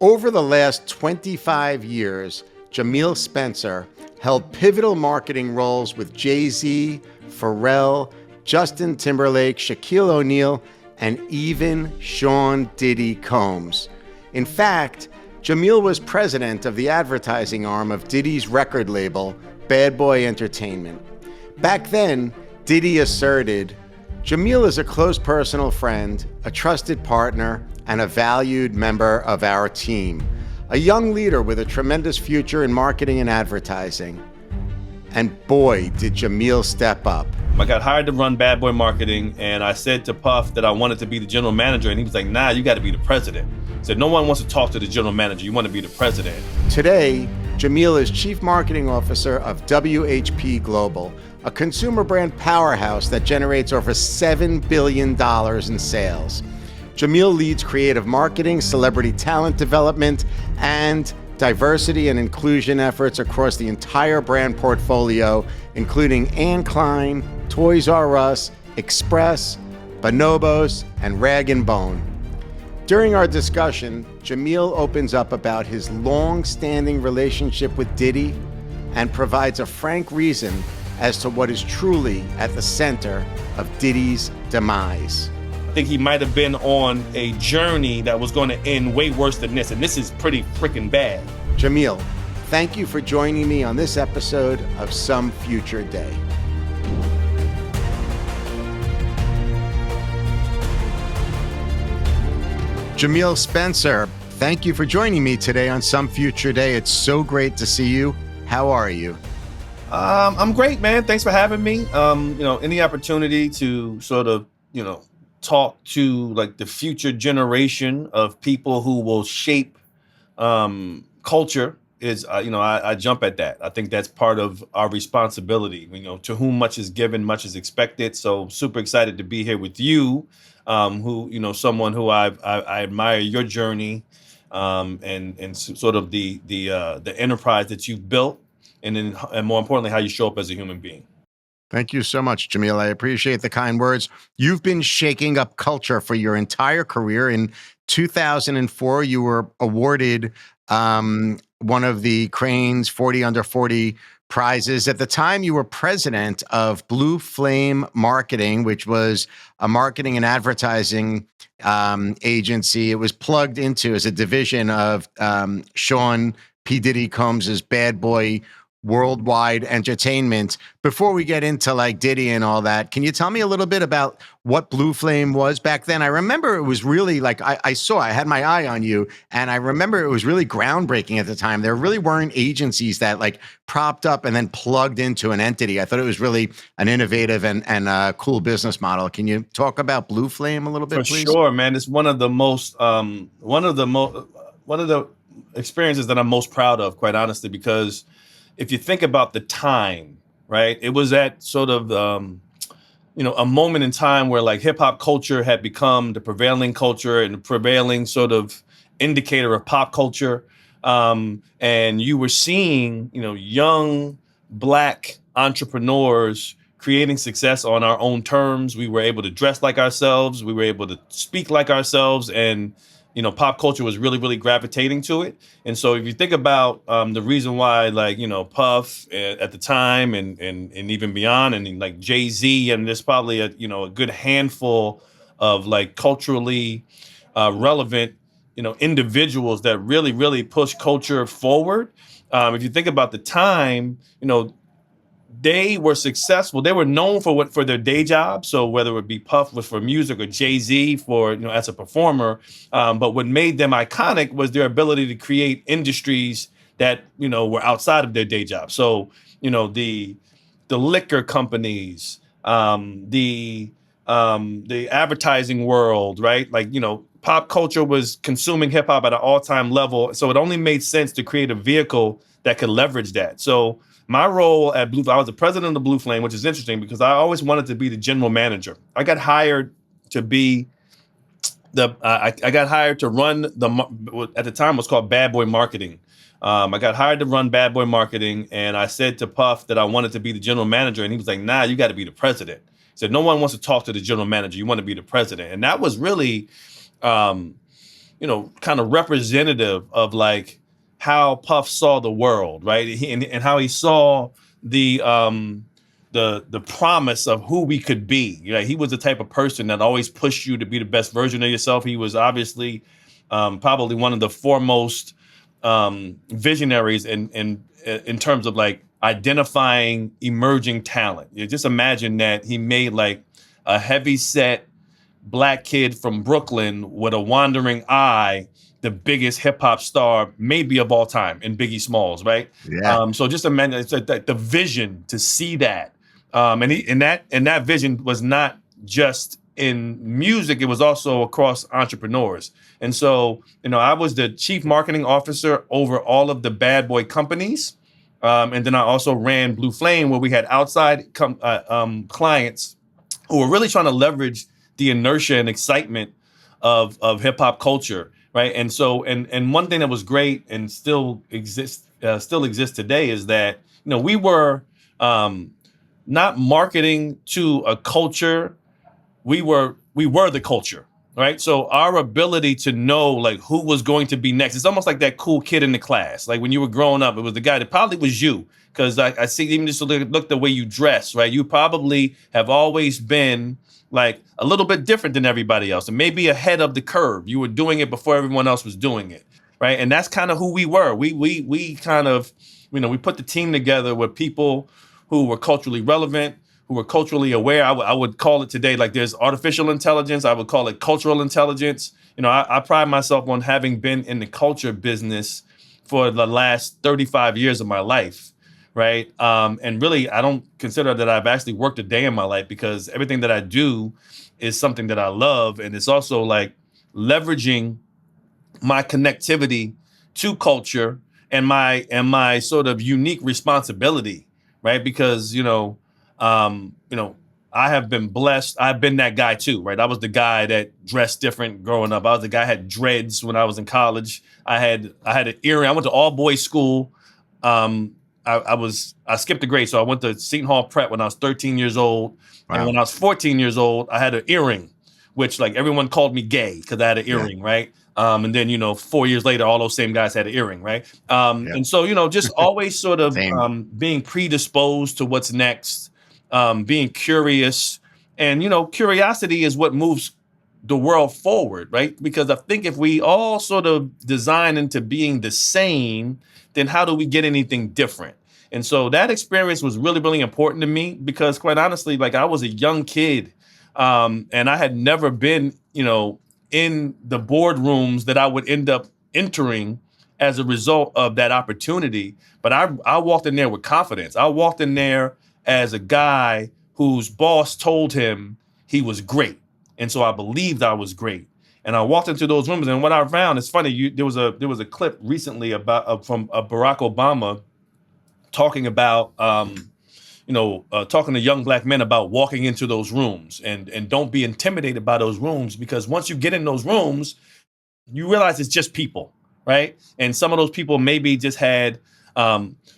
Over the last 25 years, Jameel Spencer held pivotal marketing roles with Jay-Z, Pharrell, Justin Timberlake, Shaquille O'Neal, and even Sean Diddy Combs. In fact, Jameel was president of the advertising arm of Diddy's record label, Bad Boy Entertainment. Back then, Diddy asserted, "Jameel is a close personal friend, a trusted partner, and a valued member of our team. A young leader with a tremendous future in marketing and advertising." And boy, did Jameel step up. I got hired to run Bad Boy Marketing, and I said to Puff that I wanted to be the general manager, and he was like, "Nah, you got to be the president." He said, "No one wants to talk to the general manager. You want to be the president." Today, Jameel is Chief Marketing Officer of WHP Global, a consumer brand powerhouse that generates over $7 billion in sales. Jameel leads creative marketing, celebrity talent development, and diversity and inclusion efforts across the entire brand portfolio, including Anne Klein, Toys R Us, Express, Bonobos, and Rag & Bone. During our discussion, Jameel opens up about his long-standing relationship with Diddy and provides a frank reason as to what is truly at the center of Diddy's demise. I think he might have been on a journey that was going to end way worse than this, and this is pretty freaking bad. Jameel, thank you for joining me on this episode of Some Future Day. Jameel Spencer, thank you for joining me today on Some Future Day. It's so great to see you. How are you? I'm great, man. Thanks for having me. Any opportunity to sort of, talk to like the future generation of people who will shape culture is, I jump at that. I think that's part of our responsibility. To whom much is given, much is expected. So super excited to be here with you, someone who I admire your journey, and sort of the enterprise that you've built, and more importantly, how you show up as a human being. Thank you so much, Jameel. I appreciate the kind words. You've been shaking up culture for your entire career. In 2004, you were awarded one of the Crain's 40 Under 40 prizes. At the time, you were president of Blue Flame Marketing, which was a marketing and advertising agency. It was plugged into as a division of Sean P. Diddy Combs' Bad Boy Worldwide Entertainment. Before we get into like Diddy and all that, can you tell me a little bit about what Blue Flame was back then? I remember it was really like, I had my eye on you, and I remember it was really groundbreaking at the time. There really weren't agencies that like propped up and then plugged into an entity. I thought it was really an innovative and a cool business model. Can you talk about Blue Flame a little bit, please? For sure, man. It's one of the experiences that I'm most proud of, quite honestly, because if you think about the time, right, it was at sort of, a moment in time where like hip hop culture had become the prevailing culture and the prevailing sort of indicator of pop culture. And you were seeing, young Black entrepreneurs creating success on our own terms. We were able to dress like ourselves. We were able to speak like ourselves. And pop culture was really, really gravitating to it. And so if you think about the reason why, like, Puff at the time and even beyond, and like Jay-Z, and there's probably a good handful of like culturally relevant, individuals that really, really push culture forward. If you think about the time, they were successful. They were known for their day job. So whether it be Puff was for music or Jay-Z for, as a performer. But what made them iconic was their ability to create industries that, were outside of their day job. So, the liquor companies, the advertising world, right? Like, pop culture was consuming hip hop at an all-time level. So it only made sense to create a vehicle that could leverage that. So my role at I was the president of Blue Flame, which is interesting because I always wanted to be the general manager. I got hired to be I got hired to run at the time it was called Bad Boy Marketing. I got hired to run Bad Boy Marketing, and I said to Puff that I wanted to be the general manager, and he was like, "Nah, you got to be the president." He said, "No one wants to talk to the general manager. You want to be the president." And that was really, kind of representative of like how Puff saw the world, right? And how he saw the the promise of who we could be. He was the type of person that always pushed you to be the best version of yourself. He was obviously probably one of the foremost visionaries in terms of like identifying emerging talent. You just imagine that he made like a heavy set black kid from Brooklyn with a wandering eye, the biggest hip hop star maybe of all time in Biggie Smalls, right? Yeah. So just imagine it's like the vision to see that, and that vision was not just in music; it was also across entrepreneurs. And so, I was the chief marketing officer over all of the bad boy companies, and then I also ran Blue Flame, where we had outside clients who were really trying to leverage the inertia and excitement of hip hop culture, right? And so, and one thing that was great and still exists today is that we were not marketing to a culture, we were the culture, right? So our ability to know like who was going to be next, it's almost like that cool kid in the class. Like when you were growing up, it was the guy that probably was you, because I see even just look the way you dress, right? You probably have always been like a little bit different than everybody else, and maybe ahead of the curve. You were doing it before everyone else was doing it, right? And that's kind of who we were. We kind of, we put the team together with people who were culturally relevant, who were culturally aware. I would call it today like there's artificial intelligence. I would call it cultural intelligence. I pride myself on having been in the culture business for the last 35 years of my life, right? And really, I don't consider that I've actually worked a day in my life, because everything that I do is something that I love. And it's also like leveraging my connectivity to culture and my sort of unique responsibility, right? Because I have been blessed. I've been that guy too, right? I was the guy that dressed different growing up. I was the guy who had dreads when I was in college. I had an earring. I went to all boys school. I skipped a grade, so I went to Seton Hall Prep when I was 13 years old, and Wow. when I was 14 years old, I had an earring, which like everyone called me gay because I had an Yeah. earring, right? And then 4 years later, all those same guys had an earring, right? Yeah. And so just always sort of Same. being predisposed to what's next, being curious, and curiosity is what moves the world forward, right? Because I think if we all sort of design into being the same, then how do we get anything different? And so that experience was really, really important to me, because quite honestly, like I was a young kid, and I had never been, in the boardrooms that I would end up entering as a result of that opportunity. But I walked in there with confidence. I walked in there as a guy whose boss told him he was great. And so I believed I was great. And I walked into those rooms, and what I found, it's funny. There was a clip recently about from Barack Obama talking about talking to young black men about walking into those rooms, and don't be intimidated by those rooms, because once you get in those rooms, you realize it's just people, right? And some of those people maybe just had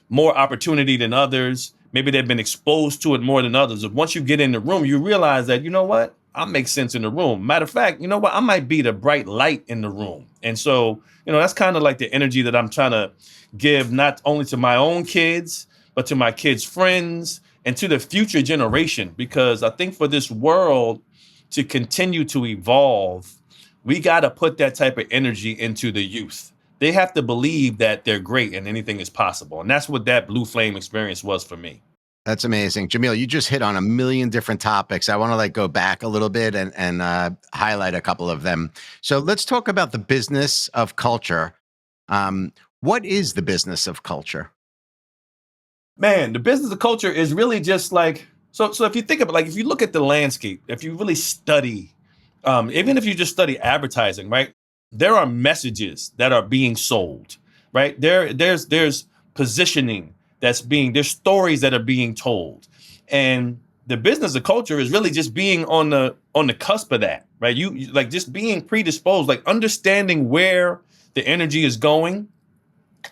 more opportunity than others. Maybe they've been exposed to it more than others. But once you get in the room, you realize that, what? I make sense in the room. Matter of fact, you know what? I might be the bright light in the room. And so, that's kind of like the energy that I'm trying to give, not only to my own kids, but to my kids' friends and to the future generation. Because I think for this world to continue to evolve, we got to put that type of energy into the youth. They have to believe that they're great and anything is possible. And that's what that Blue Flame experience was for me. That's amazing. Jameel, you just hit on a million different topics. I want to go back a little bit and highlight a couple of them. So let's talk about the business of culture. What is the business of culture? Man, the business of culture is really just like, so if you think about, like, if you look at the landscape, if you really study, even if you just study advertising, right? There are messages that are being sold, right? There's positioning there's stories that are being told. And the business of culture is really just being on the cusp of that, right? You like just being predisposed, like understanding where the energy is going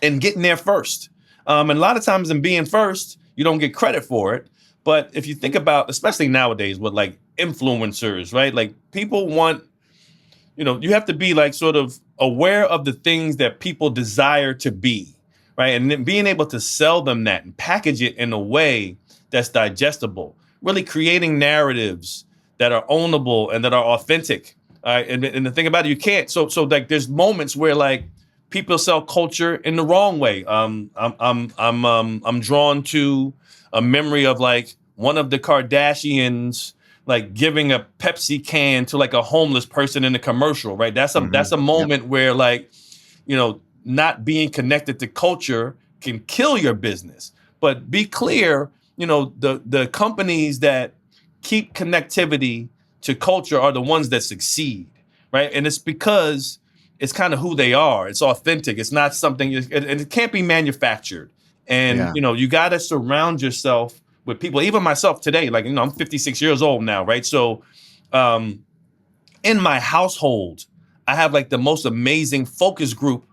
and getting there first. And a lot of times in being first, you don't get credit for it. But if you think about, especially nowadays with like influencers, right? Like people want, you have to be like sort of aware of the things that people desire to be, right? And then being able to sell them that and package it in a way that's digestible, really creating narratives that are ownable and that are authentic. And the thing about it, you can't. So like, there's moments where like people sell culture in the wrong way. I'm drawn to a memory of like one of the Kardashians like giving a Pepsi can to like a homeless person in a commercial, right? That's a Yep. moment where like, not being connected to culture can kill your business. But be clear, the companies that keep connectivity to culture are the ones that succeed, right? And it's because it's kind of who they are. It's authentic. It's not something, and it can't be manufactured. And Yeah. you got to surround yourself with people. Even myself today, like I'm 56 years old now, right? So, um, in my household, I have like the most amazing focus group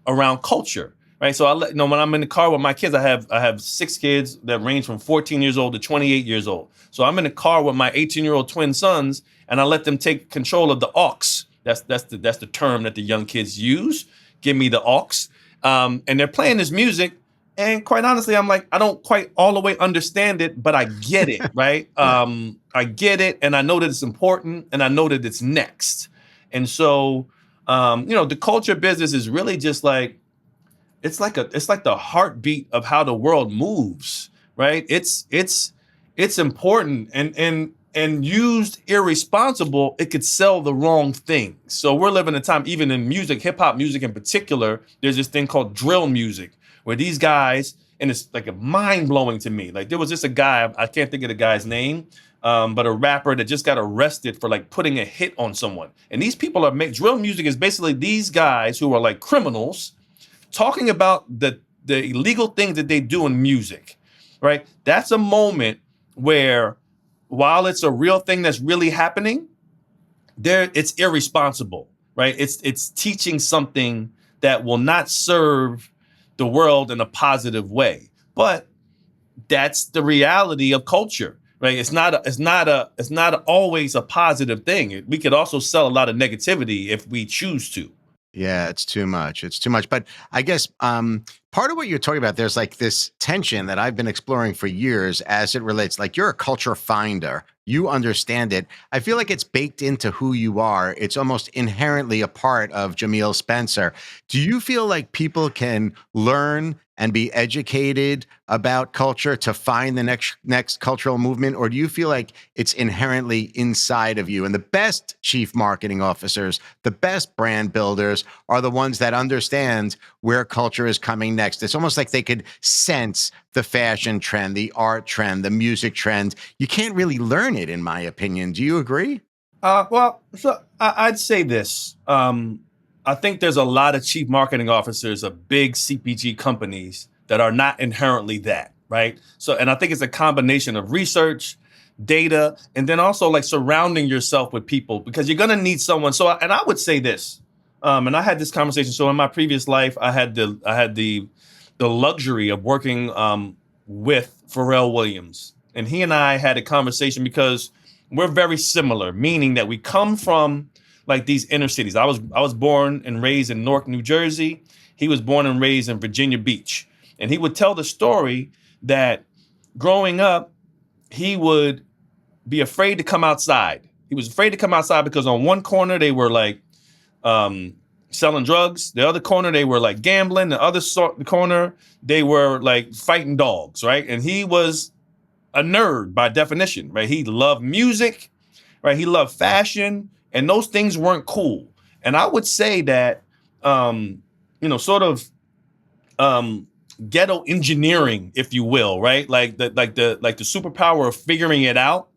around culture, right? So when I'm in the car with my kids, I have 6 kids that range from 14 years old to 28 years old. So I'm in the car with my 18-year-old twin sons, and I let them take control of the aux. That's the term that the young kids use. Give me the aux, and they're playing this music. And quite honestly, I'm like, I don't quite all the way understand it, but I get it, right? Yeah. I get it, and I know that it's important, and I know that it's next. And so, the culture business is really just like it's like the heartbeat of how the world moves, right? It's important, and used irresponsible, it could sell the wrong thing. So we're living in a time, even in music, hip hop music in particular, there's this thing called drill music, where these guys, and it's like a mind blowing to me. Like there was just a guy, I can't think of the guy's name, but a rapper that just got arrested for like putting a hit on someone. And these people drill music is basically these guys who are like criminals talking about the illegal things that they do in music, right? That's a moment where, while it's a real thing that's really happening, it's irresponsible, right? It's teaching something that will not serve the world in a positive way. But that's the reality of culture, right? It's not always a positive thing. We could also sell a lot of negativity if we choose to. Yeah, it's too much. It's too much. But I guess part of what you're talking about, there's like this tension that I've been exploring for years as it relates. Like you're a culture finder, you understand it. I feel like it's baked into who you are. It's almost inherently a part of Jameel Spencer. Do you feel like people can learn and be educated about culture to find the next cultural movement, or do you feel like it's inherently inside of you? And the best chief marketing officers, the best brand builders are the ones that understand where culture is coming next. It's almost like they could sense the fashion trend, the art trend, the music trend. You can't really learn it, in my opinion. Do you agree? I'd say this. I think there's a lot of chief marketing officers of big CPG companies that are not inherently that, right? So, and I think it's a combination of research, data, and then also like surrounding yourself with people, because you're going to need someone. So, and I would say this, and I had this conversation. So in my previous life, I had the luxury of working with Pharrell Williams, and he and I had a conversation because we're very similar, meaning that we come from like these inner cities. I was born and raised in Newark, New Jersey. He was born and raised in Virginia Beach. And he would tell the story that growing up, he would be afraid to come outside. He was afraid to come outside because on one corner they were like um, selling drugs. The other corner they were like gambling. The corner they were like fighting dogs, right? And he was a nerd by definition, right? He loved music, right? He loved fashion, and those things weren't cool. And I would say that, sort of um, ghetto engineering, if you will, right? Like the superpower of figuring it out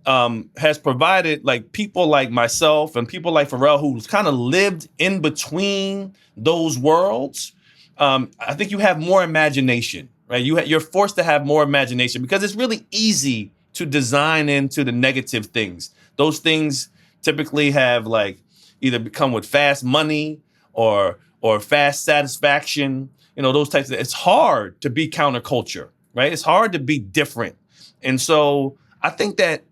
has provided like people like myself and people like Pharrell who's kind of lived in between those worlds. I think you have more imagination, right? You're forced to have more imagination because it's really easy to design into the negative things. Those things typically have like either become with fast money or fast satisfaction. Those types of. It's hard to be counterculture, right? It's hard to be different, and so I think that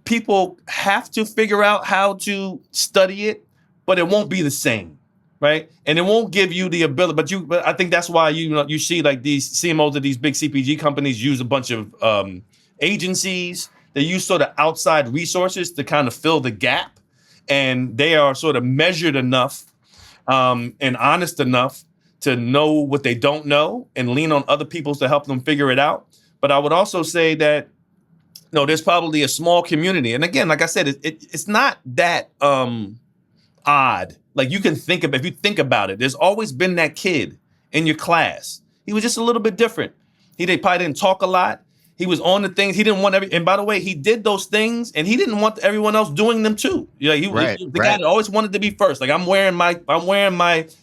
people have to figure out how to study it, but it won't be the same, right? And it won't give you the ability. But I think that's why you see like these CMOs of these big CPG companies use a bunch of agencies. They use sort of outside resources to kind of fill the gap, and they are sort of measured enough and honest enough to know what they don't know and lean on other people to help them figure it out. But I would also say that there's probably a small community, and again, like I said, it's not that odd. Like if you think about it, there's always been that kid in your class. He was just a little bit different. Probably didn't talk a lot. He was on the things he didn't want and by the way, he did those things and he didn't want everyone else doing them too. Yeah, he was the guy that always wanted to be first. Like I'm wearing my,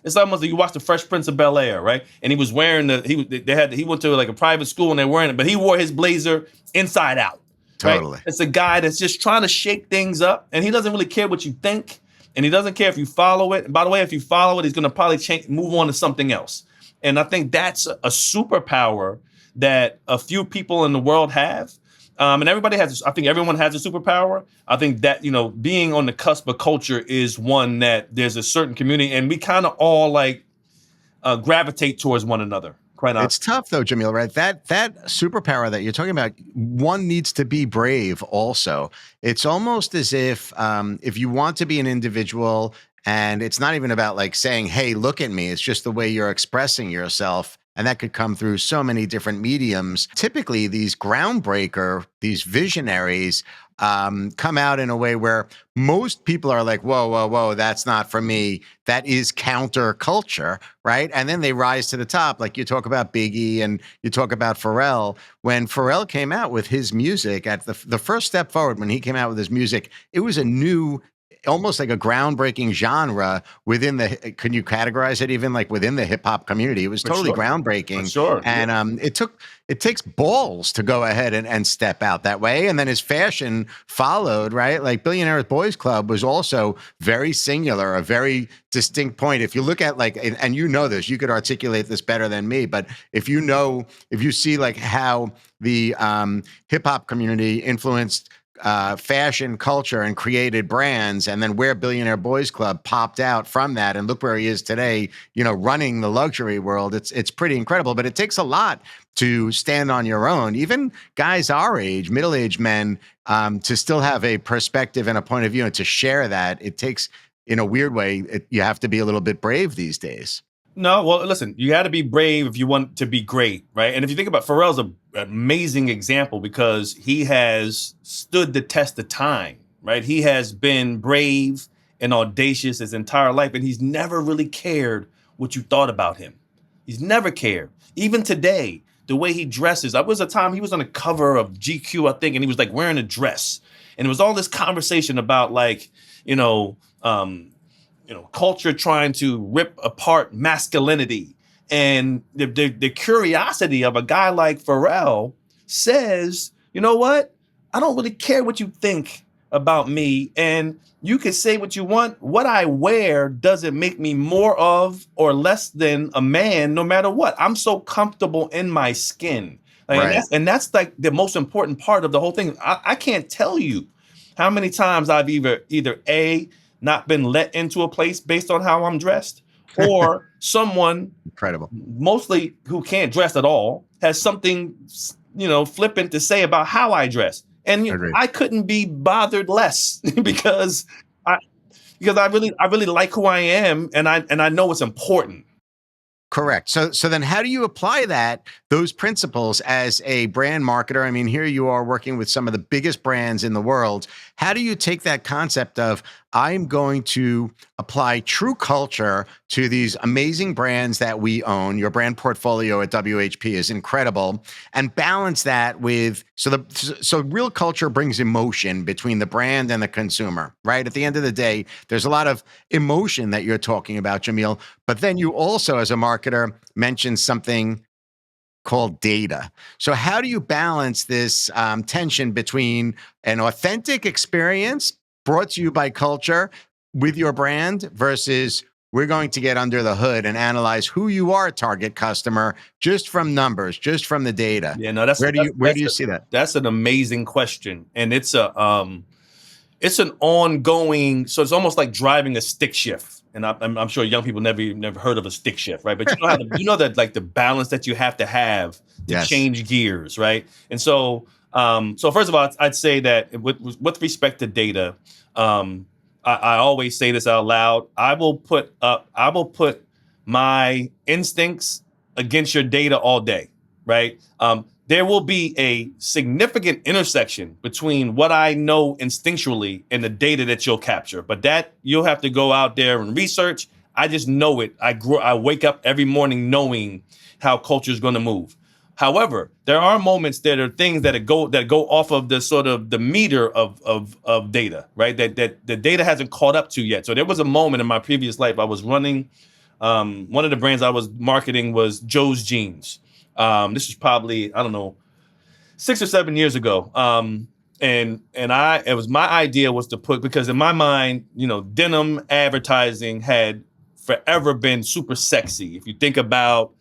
it's almost like you watch the Fresh Prince of Bel-Air, right? And he was wearing he went to like a private school and they're wearing it, but he wore his blazer inside out. Totally. Right? It's a guy that's just trying to shake things up and he doesn't really care what you think. And he doesn't care if you follow it. And by the way, if you follow it, he's going to probably move on to something else. And I think that's a superpower that a few people in the world have. And everybody has, I think everyone has a superpower. I think that, being on the cusp of culture is one that there's a certain community and we kind of all like gravitate towards one another. It's tough though, Jameel, right? That superpower that you're talking about, one needs to be brave also. It's almost as if you want to be an individual, and it's not even about like saying, hey, look at me. It's just the way you're expressing yourself. And that could come through so many different mediums. Typically, these these visionaries come out in a way where most people are like, whoa, whoa, whoa, that's not for me. That is counterculture, right? And then they rise to the top. Like you talk about Biggie and you talk about Pharrell. When Pharrell came out with his music, at the first step forward, when he came out with his music, it was a new, almost like a groundbreaking genre within can you categorize it even like within the hip hop community? It was totally groundbreaking. For sure. And it takes balls to go ahead and step out that way. And then his fashion followed, right? Like Billionaires Boys Club was also very singular, a very distinct point. If you look at like, and you know this, you could articulate this better than me, but if you see like how the hip hop community influenced fashion culture and created brands, and then where Billionaire Boys Club popped out from that, and look where he is today, running the luxury world. It's pretty incredible, but it takes a lot to stand on your own. Even guys our age, middle-aged men, to still have a perspective and a point of view and to share that, it takes, in a weird way, you have to be a little bit brave these days. No, well, listen, you got to be brave if you want to be great, right? And if you think about Pharrell's an amazing example because he has stood the test of time, right? He has been brave and audacious his entire life, and he's never really cared what you thought about him. He's never cared. Even today, the way he dresses. There was a time he was on the cover of GQ, I think, and he was like wearing a dress. And it was all this conversation about like, culture trying to rip apart masculinity. And the curiosity of a guy like Pharrell says, you know what? I don't really care what you think about me. And you can say what you want. What I wear doesn't make me more of or less than a man, no matter what. I'm so comfortable in my skin. Right. And that's like the most important part of the whole thing. I can't tell you how many times I've either A, not been let into a place based on how I'm dressed, or someone incredible, mostly who can't dress at all, has something, flippant to say about how I dress. And I couldn't be bothered less because I really like who I am, and I know it's important. Correct. So then how do you apply those principles as a brand marketer? I mean, here you are working with some of the biggest brands in the world. How do you take that concept of I'm going to apply true culture to these amazing brands that we own? Your brand portfolio at WHP is incredible, and balance that with so real culture brings emotion between the brand and the consumer, right? At the end of the day, there's a lot of emotion that you're talking about, Jameel, but then you also, as a marketer, mentioned something called data. So how do you balance this tension between an authentic experience brought to you by culture with your brand versus we're going to get under the hood and analyze who you are, target customer, just from numbers, just from the data? Yeah, no, where do you see that? That's an amazing question, and it's it's an ongoing. So it's almost like driving a stick shift. And I'm sure young people never heard of a stick shift, right? But you know that like the balance that you have to Yes. change gears, right? And so so first of all, I'd say that with respect to data, I always say this out loud. I will put my instincts against your data all day, right? There will be a significant intersection between what I know instinctually and the data that you'll capture, but that you'll have to go out there and research. I just know it. I wake up every morning knowing how culture is going to move. However, there are moments that are things that go off of the sort of the meter of data, right? That the data hasn't caught up to yet. So there was a moment in my previous life I was running. One of the brands I was marketing was Joe's Jeans. This was probably, I don't know, 6 or 7 years ago. It was my idea was to put, because in my mind, denim advertising had forever been super sexy. If you think about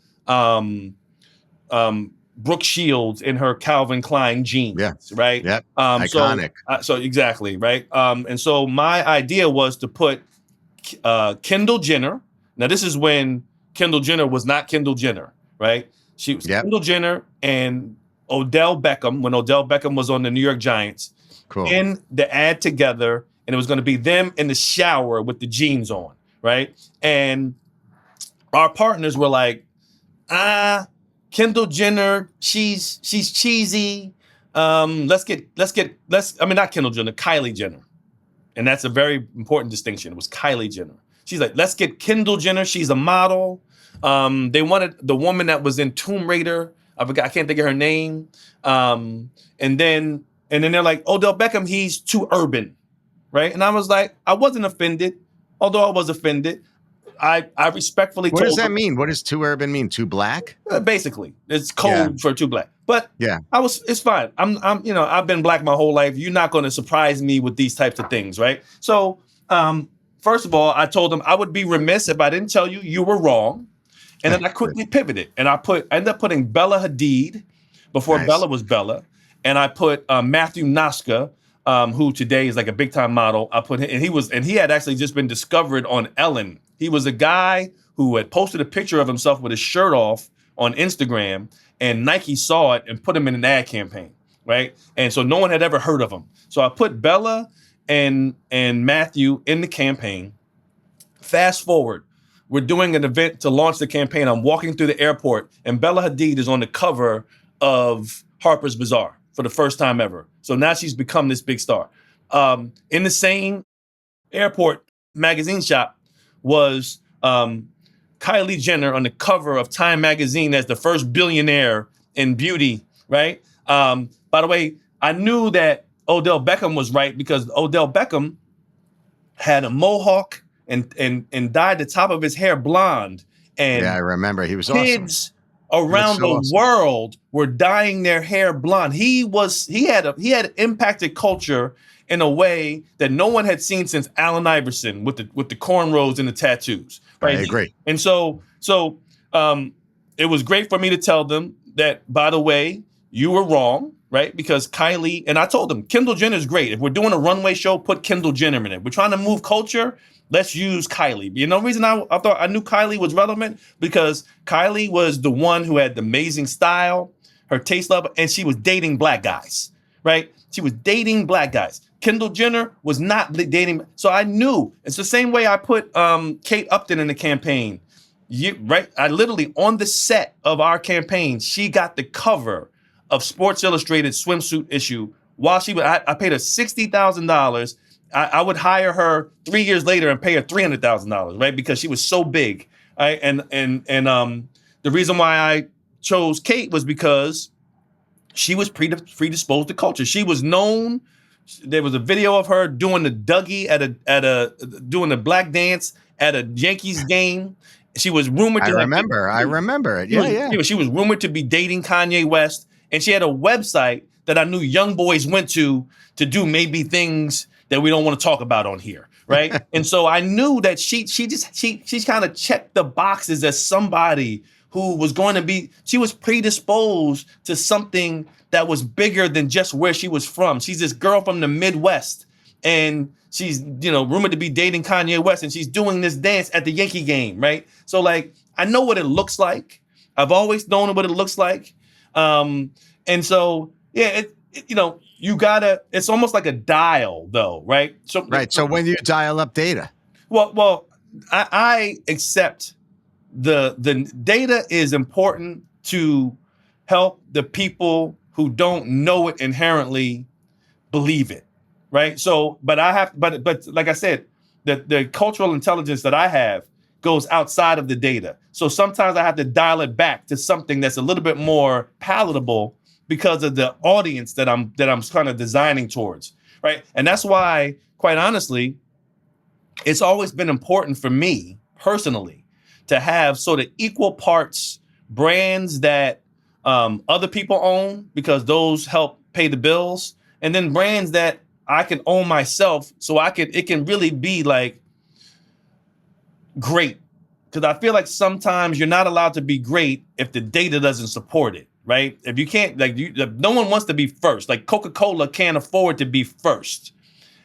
Brooke Shields in her Calvin Klein jeans, right? Yep. Iconic. So exactly, right? And so my idea was to put Kendall Jenner. Now this is when Kendall Jenner was not Kendall Jenner, right? She was Kendall Jenner and Odell Beckham when Odell Beckham was on the New York Giants. Cool. In the ad together, and it was going to be them in the shower with the jeans on, right? And our partners were like, Kendall Jenner, she's cheesy. I mean, not Kendall Jenner, Kylie Jenner. And that's a very important distinction. It was Kylie Jenner. She's like, let's get Kendall Jenner. She's a model. They wanted the woman that was in Tomb Raider. I can't think of her name. And then they're like, Odell Beckham, he's too urban, right? And I was like, I wasn't offended, although I was offended. I respectfully told What does that mean? What does too urban mean? Too black? Basically, it's code for too black. But it's fine. I've been black my whole life. You're not going to surprise me with these types of things, right? So, first of all, I told them I would be remiss if I didn't tell you you were wrong. And then I quickly pivoted, and I ended up putting Bella Hadid before Bella was Bella, and I put Matthew Noska, who today is like a big time model. I put him, and he had actually just been discovered on Ellen. He was a guy who had posted a picture of himself with his shirt off on Instagram, and Nike saw it and put him in an ad campaign, right? And so no one had ever heard of him. So I put Bella and Matthew in the campaign. Fast forward, we're doing an event to launch the campaign. I'm walking through the airport, and Bella Hadid is on the cover of Harper's Bazaar for the first time ever. So now she's become this big star. In the same airport magazine shop was Kylie Jenner on the cover of Time magazine as the first billionaire in beauty, right? By the way, I knew that Odell Beckham was right because Odell Beckham had a mohawk and dyed the top of his hair blonde. And I remember. He was kids around the world were dyeing their hair blonde. He had impacted culture in a way that no one had seen since Allen Iverson with the cornrows and the tattoos. Right? I agree. And so it was great for me to tell them that, by the way, you were wrong, right? Because Kylie, and I told them, Kendall Jenner is great. If we're doing a runway show, put Kendall Jenner in it. We're trying to move culture. Let's use Kylie. You know the reason I thought I knew Kylie was relevant? Because Kylie was the one who had the amazing style, her taste level, and she was dating black guys, right? She was dating black guys. Kendall Jenner was not dating. So I knew. It's the same way I put Kate Upton in the campaign. Right? I literally, on the set of our campaign, she got the cover of Sports Illustrated swimsuit issue while I paid her $60,000. I would hire her 3 years later and pay her $300,000, right? Because she was so big. Right? And the reason why I chose Kate was because she was predisposed to culture. She was known. There was a video of her doing the Dougie doing the black dance at a Yankees game. She was rumored to. I remember it. Yeah. She was rumored to be dating Kanye West, and she had a website that I knew young boys went to do maybe things that we don't want to talk about on here, right? And so I knew that she kind of checked the boxes as somebody who was going to be. She was predisposed to something that was bigger than just where she was from. She's this girl from the Midwest, and she's, rumored to be dating Kanye West, and she's doing this dance at the Yankee game, right? So like, I know what it looks like. I've always known what it looks like. And so, yeah, you gotta, it's almost like a dial though, right? So, Right. So when you dial up data, well, I accept the data is important to help the people who don't know it inherently believe it, right? So, but like I said, the cultural intelligence that I have goes outside of the data. So sometimes I have to dial it back to something that's a little bit more palatable because of the audience that I'm kind of designing towards, right? And that's why, quite honestly, it's always been important for me personally to have sort of equal parts brands that other people own, because those help pay the bills, and then brands that I can own myself, so it can really be like great. Because I feel like sometimes you're not allowed to be great if the data doesn't support it, right? If you can't, no one wants to be first. Like Coca-Cola can't afford to be first.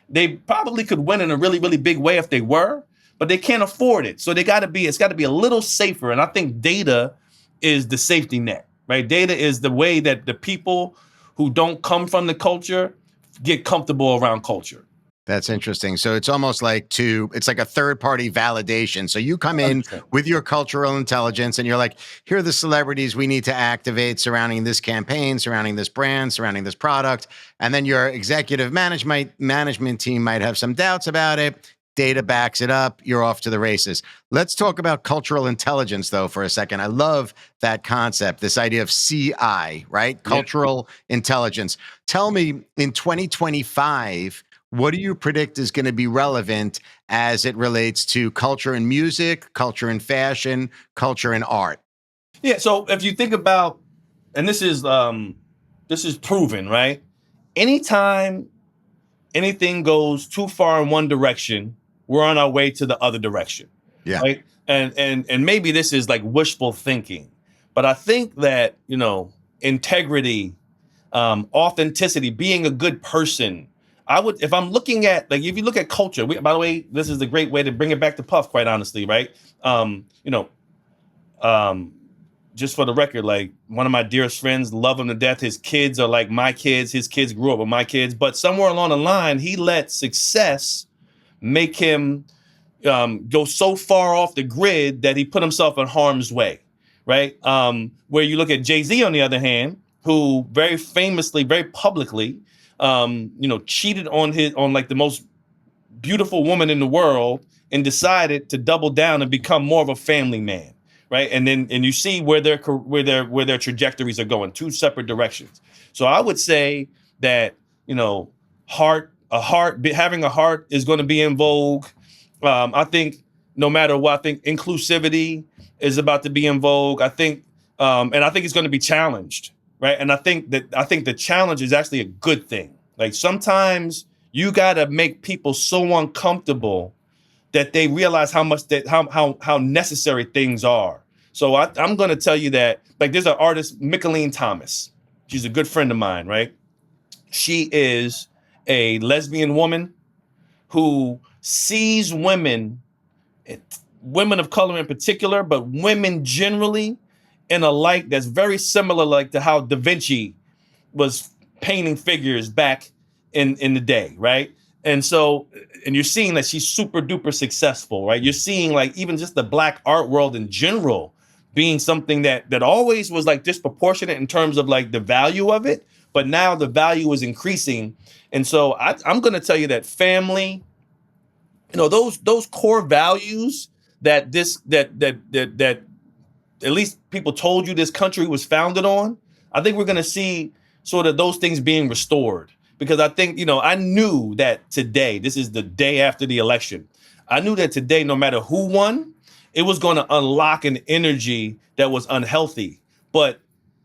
They probably could win in a really, really big way if they were, but they can't afford it. So it's got to be a little safer. And I think data is the safety net, right? Data is the way that the people who don't come from the culture get comfortable around culture. that's interesting. So it's almost like it's like a third party validation. So you come in 100%. with your cultural intelligence and you're like, here are the celebrities we need to activate surrounding this campaign, surrounding this brand, surrounding this product. And then your executive management team might have some doubts about it. Data backs it up. You're off to the races. Let's talk about cultural intelligence, though, for a second. I love that concept, this idea of CI, right? Yeah. Cultural intelligence. Tell me, in 2025, what do you predict is going to be relevant as it relates to culture and music, culture and fashion, culture and art? Yeah. So if you think about, and this is proven, right? Anytime anything goes too far in one direction, we're on our way to the other direction, Yeah. right? And maybe this is like wishful thinking, but I think that integrity, authenticity, being a good person. If I'm looking at, like, if you look at culture, by the way, this is a great way to bring it back to Puff, quite honestly, right? Um, you know, um, just for the record, like, one of my dearest friends, love him to death. His kids are like my kids. His kids grew up with my kids. But somewhere along the line, he let success make him go so far off the grid that he put himself in harm's way, right? Where you look at Jay-Z, on the other hand, who very famously, very publicly, cheated on like the most beautiful woman in the world, and decided to double down and become more of a family man, right? And you see where their trajectories are going, two separate directions. So I would say that having a heart is going to be in vogue. I think no matter what, I think inclusivity is about to be in vogue. I think, and I think it's going to be challenged, right? And I think the challenge is actually a good thing. Like, sometimes you got to make people so uncomfortable that they realize how necessary things are. So I'm going to tell you that, like, there's an artist, Micheline Thomas. She's a good friend of mine, right? She is a lesbian woman who sees women of color in particular, but women generally, in a light that's very similar, like, to how Da Vinci was painting figures back in the day, right? And so, and you're seeing that she's super duper successful, right? You're seeing, like, even just the Black art world in general being something that always was, like, disproportionate in terms of, like, the value of it, but now the value is increasing. And so I'm going to tell you that family, those core values that at least people told you this country was founded on, I think we're going to see sort of those things being restored. Because I think, I knew that today, this is the day after the election, I knew that today, no matter who won, it was going to unlock an energy that was unhealthy. But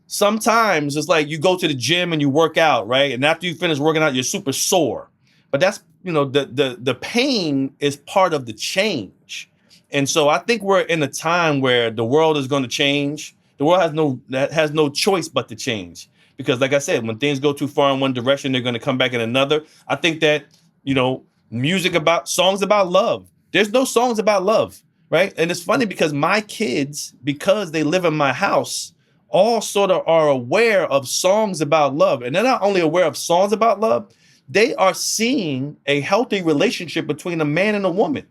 sometimes it's like you go to the gym and you work out, right? And after you finish working out, you're super sore. But that's, the pain is part of the change. And so I think we're in a time where the world is going to change. The world has no choice but to change. Because, like I said, when things go too far in one direction, they're going to come back in another. I think that you know, music about songs about love. There's no songs about love, right? And it's funny because my kids, because they live in my house, all sort of are aware of songs about love. And they're not only aware of songs about love, they are seeing a healthy relationship between a man and a woman,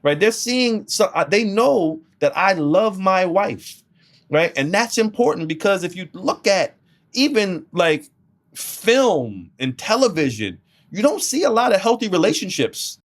right? They're seeing, so they know that I love my wife, right? And that's important because if you look at even like film and television, you don't see a lot of healthy relationships.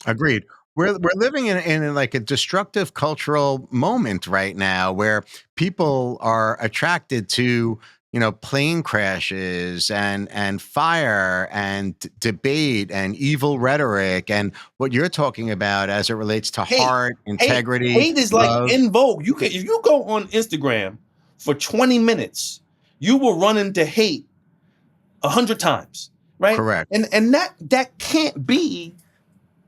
Agreed. We're living in like a destructive cultural moment right now where people are attracted to, you know, plane crashes and fire and debate and evil rhetoric and what you're talking about as it relates to Hate, heart, hate, integrity, hate is like love. in vogue. You can, if you go on Instagram for 20 minutes, you will run into hate 100 times, right? Correct. And that can't be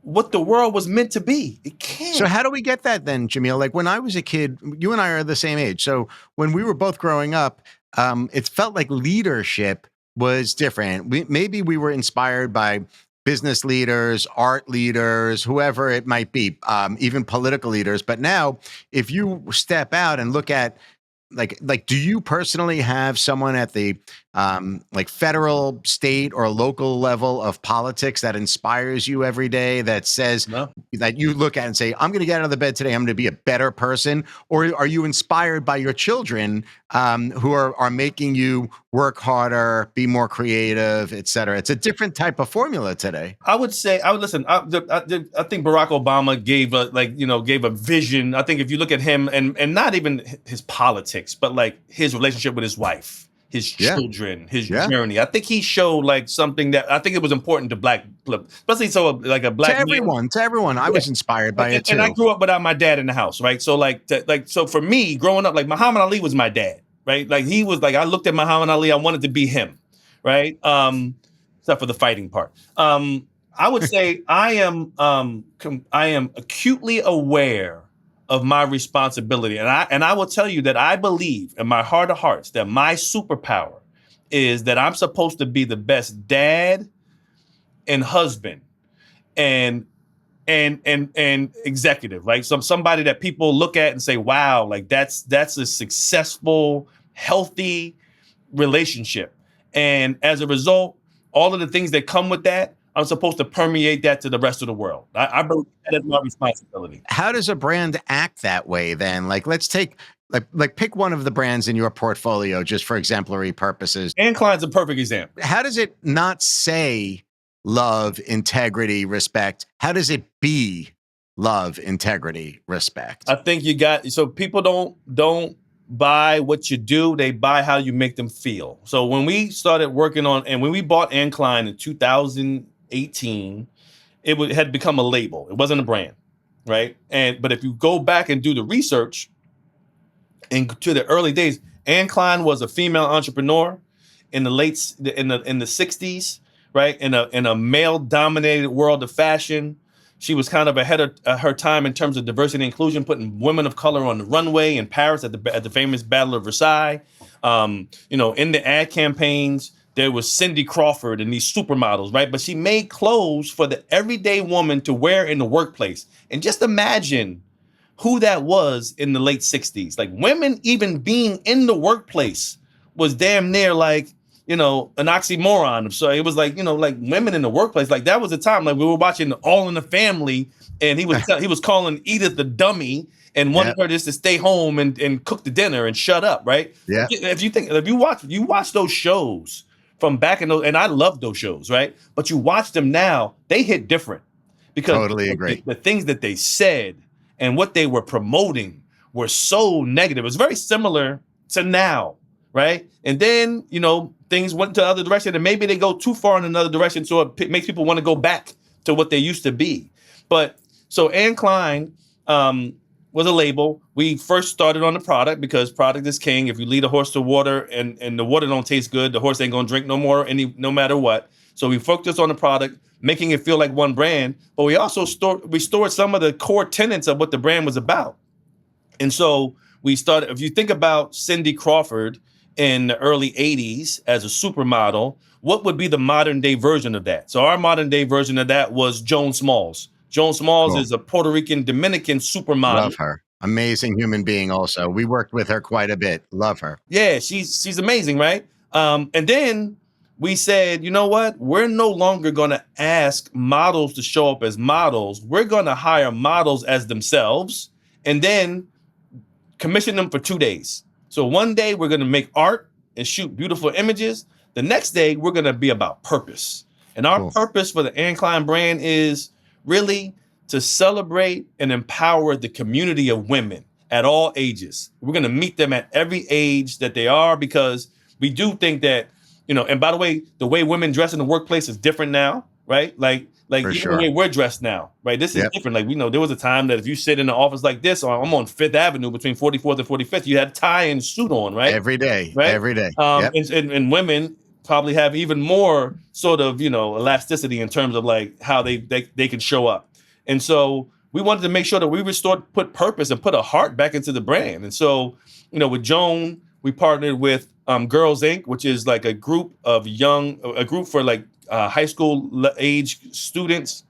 what the world was meant to be. It So can't. how do we get that then, Jameel? Like when I was a kid, you and I are the same age. So when we were both growing up, it felt like leadership was different. Maybe we were inspired by business leaders, art leaders, whoever it might be, even political leaders. But now, if you step out and look at like do you personally have someone at the like federal, state, or local level of politics that inspires you every day, that says No. that you look at and say, I'm going to get out of the bed today, I'm going to be a better person? Or are you inspired by your children, who are making you work harder, be more creative, et cetera? It's a different type of formula today. I would say I would listen. I think Barack Obama gave a gave a vision. I think if you look at him and not even his politics, but like his relationship with his wife, his Yeah. children, his Yeah. journey. I think he showed like something that I think it was important to black, especially so like a black man. To everyone, I Yeah. was inspired by it And I too. grew up without my dad in the house, right? So so for me, growing up, like Muhammad Ali was my dad, right? Like he was like I looked at Muhammad Ali, I wanted to be him, right? Except for the fighting part. I would say I am acutely aware of my responsibility, and I will tell you that I believe in my heart of hearts that my superpower is that I'm supposed to be the best dad and husband and and executive, like somebody that people look at and say, wow, like that's a successful, healthy relationship. And as a result, all of the things that come with that, I'm supposed to permeate that to the rest of the world. I believe that is my responsibility. How does a brand act that way then? Like let's take like pick one of the brands in your portfolio just for exemplary purposes. Anne Klein's a perfect example. How does it not say love, integrity, respect? How does it be love, integrity, respect? I think you got so people don't buy what you do, they buy how you make them feel. So when we started working on and when we bought Anne Klein in 2018, had become a label. It wasn't a brand, right? And but if you go back and do the research into the early days, Anne Klein was a female entrepreneur in the 60s, right? In a male dominated world of fashion. She was kind of ahead of her time in terms of diversity and inclusion, putting women of color on the runway in Paris at the famous Battle of Versailles. In the ad campaigns, there was Cindy Crawford and these supermodels, right? But she made clothes for the everyday woman to wear in the workplace. And just imagine who that was in the late 60s. Like women even being in the workplace was damn near like, an oxymoron. So it was like, like women in the workplace. Like that was the time. Like we were watching All in the Family, and he was calling Edith the dummy and Yeah. wanted her just to stay home and cook the dinner and shut up, right? Yeah. If you watch those shows from back in those, and I love those shows, right? But you watch them now, they hit different because Totally agree. the things that they said and what they were promoting were so negative. It's very similar to now, right? And then, things went to the other direction, and maybe they go too far in another direction, so it makes people want to go back to what they used to be. But so Anne Klein was a label. We first started on the product because product is king. If you lead a horse to water and the water don't taste good, the horse ain't gonna drink no more, no matter what. So we focused on the product, making it feel like one brand, but we also restored some of the core tenets of what the brand was about. And so we started, if you think about Cindy Crawford in the early 80s as a supermodel, what would be the modern day version of that? So our modern day version of that was Joan Smalls. Joan Smalls Cool. is a Puerto Rican Dominican supermodel. Love her. Amazing human being also. We worked with her quite a bit. Love her. Yeah, she's amazing, right? And then we said, you know what? We're no longer going to ask models to show up as models. We're going to hire models as themselves and then commission them for 2 days. So one day we're going to make art and shoot beautiful images. The next day we're going to be about purpose. And our Cool. purpose for the Anne Klein brand is really to celebrate and empower the community of women at all ages. We're going to meet them at every age that they are, because we do think that, and by the way women dress in the workplace is different now, right? Like For even the way sure. we're dressed now, right? This is Yep. different. Like, we know there was a time that if you sit in an office like this, or I'm on Fifth Avenue between 44th and 45th, you had a tie and suit on, right? Every day. Right. Every day. Yep. And women probably have even more sort of, elasticity in terms of like how they can show up. And so we wanted to make sure that we put purpose and put a heart back into the brand. And so, with Joan, we partnered with Girls Inc., which is like a group for like high school age students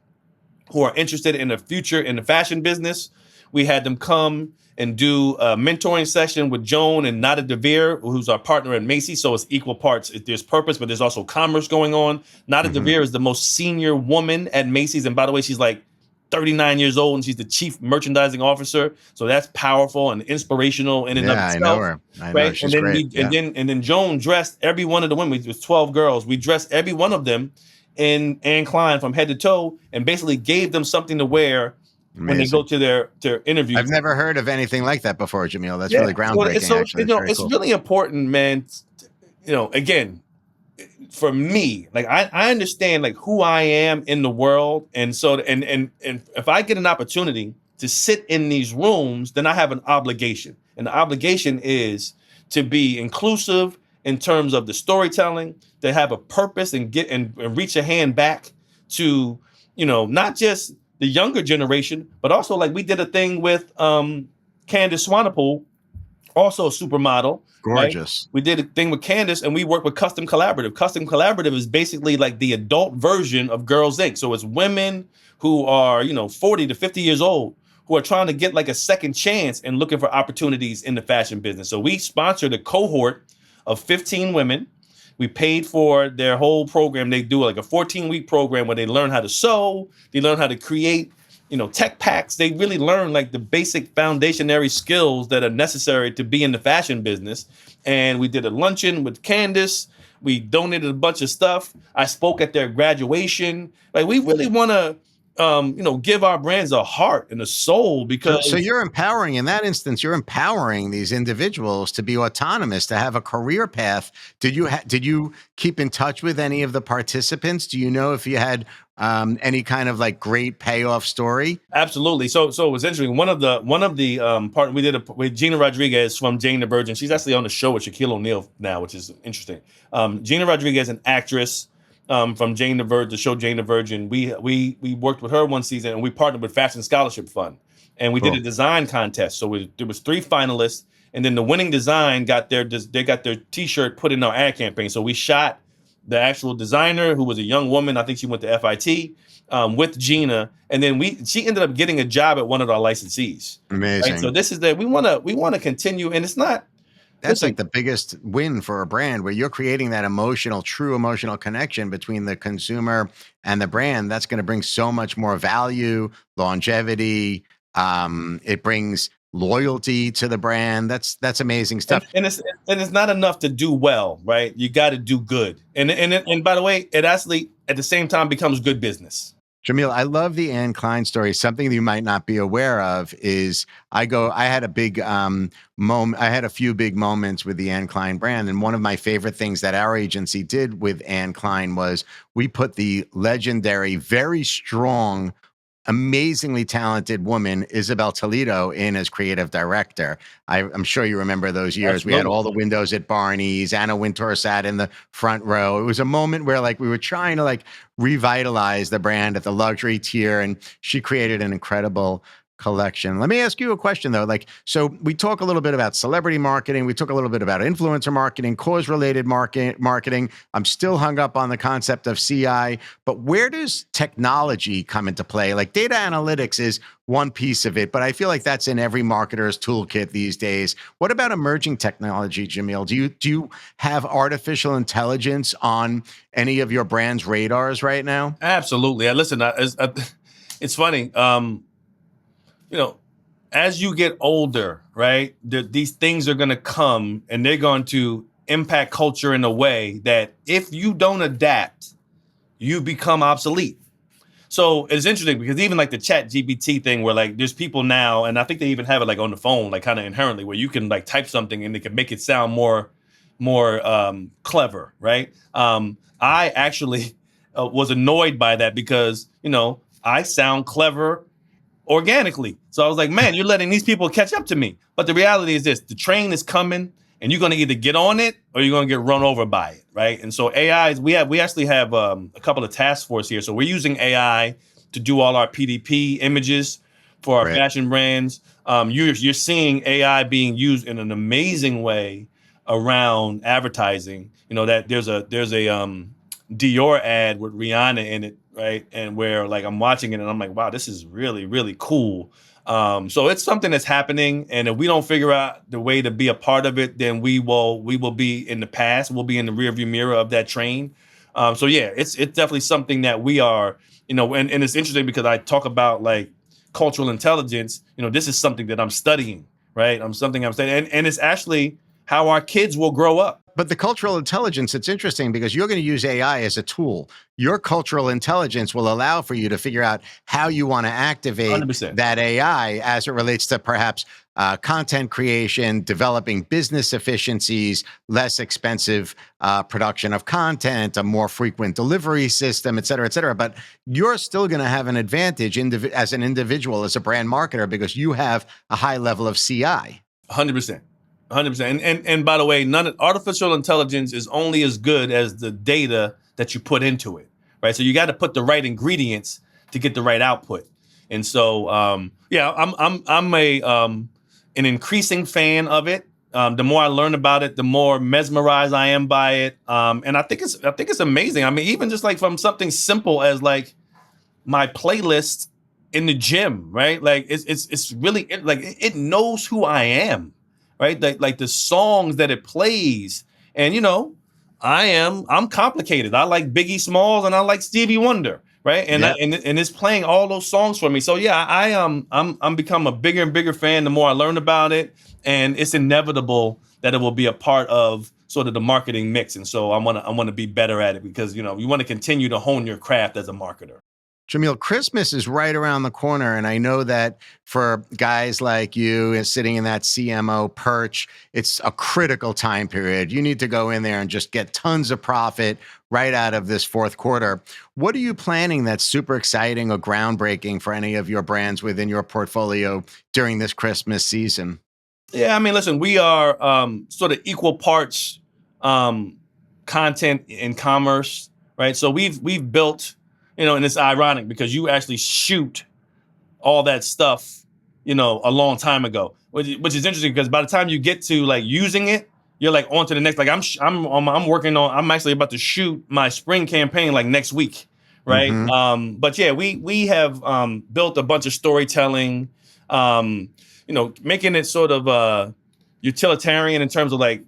who are interested in the future in the fashion business. We had them come and do a mentoring session with Joan and Nada DeVere, who's our partner at Macy's. So it's equal parts. There's purpose, but there's also commerce going on. Nada DeVere is the most senior woman at Macy's. And by the way, she's like 39 years old and she's the chief merchandising officer. So that's powerful and inspirational in and of itself. I know her. I know her. She's great. And then Joan dressed every one of the women. It was 12 girls. We dressed every one of them in Anne Klein from head to toe and basically gave them something to wear when they go to their interviews. I've never heard of anything like that before, Jameel. That's really groundbreaking. It's really important, man. Again, for me, like I understand like who I am in the world, and so and if I get an opportunity to sit in these rooms, then I have an obligation, and the obligation is to be inclusive in terms of the storytelling, to have a purpose and get and reach a hand back to not just the younger generation, but also like we did a thing with Candace Swanepoel, also a supermodel. Gorgeous. Right? We did a thing with Candace and we worked with Custom Collaborative. Custom Collaborative is basically like the adult version of Girls Inc. So it's women who are, 40 to 50 years old who are trying to get like a second chance and looking for opportunities in the fashion business. So we sponsored a cohort of 15 women. We paid for their whole program. They do like a 14-week program where they learn how to sew. They learn how to create, tech packs. They really learn like the basic foundationary skills that are necessary to be in the fashion business. And we did a luncheon with Candace. We donated a bunch of stuff. I spoke at their graduation. Like we really want to, give our brands a heart and a soul, because so you're empowering, in that instance, you're empowering these individuals to be autonomous, to have a career path. Did you keep in touch with any of the participants? Do you know if you had any kind of like great payoff story? Absolutely. So it was interesting. One of the part we did with Gina Rodriguez from Jane the Virgin. She's actually on the show with Shaquille O'Neal now, which is interesting. Gina Rodriguez, an actress from Jane the Virgin, the show Jane the Virgin. We worked with her one season and we partnered with Fashion Scholarship Fund, and we did a design contest. So there was 3 finalists, and then the winning design got their T-shirt put in our ad campaign. So we shot the actual designer, who was a young woman. I think she went to FIT with Gina, and then she ended up getting a job at one of our licensees. Amazing. Right? So this is that we want to continue, and it's not. That's like the biggest win for a brand, where you're creating that true emotional connection between the consumer and the brand. That's going to bring so much more value, longevity. It brings loyalty to the brand. That's amazing stuff. And it's not enough to do well, right? You got to do good. And by the way, it actually at the same time becomes good business. Jameel, I love the Anne Klein story. Something that you might not be aware of is I had a big moment. I had a few big moments with the Anne Klein brand. And one of my favorite things that our agency did with Anne Klein was we put the legendary, very strong, amazingly talented woman, Isabel Toledo, in as creative director. I'm sure you remember those years. Absolutely. We had all the windows at Barney's. Anna Wintour sat in the front row. It was a moment where like we were trying to like revitalize the brand at the luxury tier, and she created an incredible collection. Let me ask you a question though. Like, so we talk a little bit about celebrity marketing. We talk a little bit about influencer marketing, cause-related marketing. I'm still hung up on the concept of CI, but where does technology come into play? Like data analytics is one piece of it, but I feel like that's in every marketer's toolkit these days. What about emerging technology, Jameel? Do you have artificial intelligence on any of your brand's radars right now? Absolutely. Listen, it's funny. You know, as you get older, right, these things are going to come and they're going to impact culture in a way that if you don't adapt, you become obsolete. So it's interesting because even like the chat GPT thing where like there's people now, and I think they even have it like on the phone, like kind of inherently where you can like type something and they can make it sound more clever, right? I actually was annoyed by that because, I sound clever organically. So I was like, man, you're letting these people catch up to me. But the reality is this: the train is coming and you're going to either get on it or you're going to get run over by it. Right. And so AI is, we actually have a couple of task force here. So we're using AI to do all our PDP images for our Right. fashion brands. You're seeing AI being used in an amazing way around advertising. That there's a Dior ad with Rihanna in it, right? And where like I'm watching it and I'm like, wow, this is really, really cool. So it's something that's happening, and if we don't figure out the way to be a part of it, then we will be in the past. We'll be in the rearview mirror of that train. So yeah, it's definitely something that we are, and it's interesting because I talk about like cultural intelligence. This is something that I'm studying, right? I'm studying, and it's actually how our kids will grow up. But the cultural intelligence, it's interesting because you're going to use AI as a tool. Your cultural intelligence will allow for you to figure out how you want to activate 100%. that AI as it relates to perhaps content creation, developing business efficiencies, less expensive production of content, a more frequent delivery system, et cetera, et cetera. But you're still going to have an advantage as an individual, as a brand marketer, because you have a high level of CI. 100%. 100%. And by the way, artificial intelligence is only as good as the data that you put into it, right? So you got to put the right ingredients to get the right output. And so, yeah, I'm an increasing fan of it. The more I learn about it, the more mesmerized I am by it. And I think it's amazing. I mean, even just like from something simple as like my playlist in the gym, right? Like it's really like it knows who I am, right? Like the songs that it plays, and I'm complicated. I like Biggie Smalls and I like Stevie Wonder, right? And Yeah. and it's playing all those songs for me. So yeah, I'm become a bigger and bigger fan the more I learn about it, and it's inevitable that it will be a part of sort of the marketing mix. And so I want to be better at it because you want to continue to hone your craft as a marketer. Jameel, Christmas is right around the corner. And I know that for guys like you and sitting in that CMO perch, it's a critical time period. You need to go in there and just get tons of profit right out of this fourth quarter. What are you planning that's super exciting or groundbreaking for any of your brands within your portfolio during this Christmas season? Yeah, I mean, listen, we are sort of equal parts content and commerce, right? So we've built, and it's ironic because you actually shoot all that stuff, a long time ago, which is interesting because by the time you get to like using it, you're like on to the next. Like I'm working on. I'm actually about to shoot my spring campaign like next week, right? Mm-hmm. But yeah, we have built a bunch of storytelling, making it sort of utilitarian in terms of like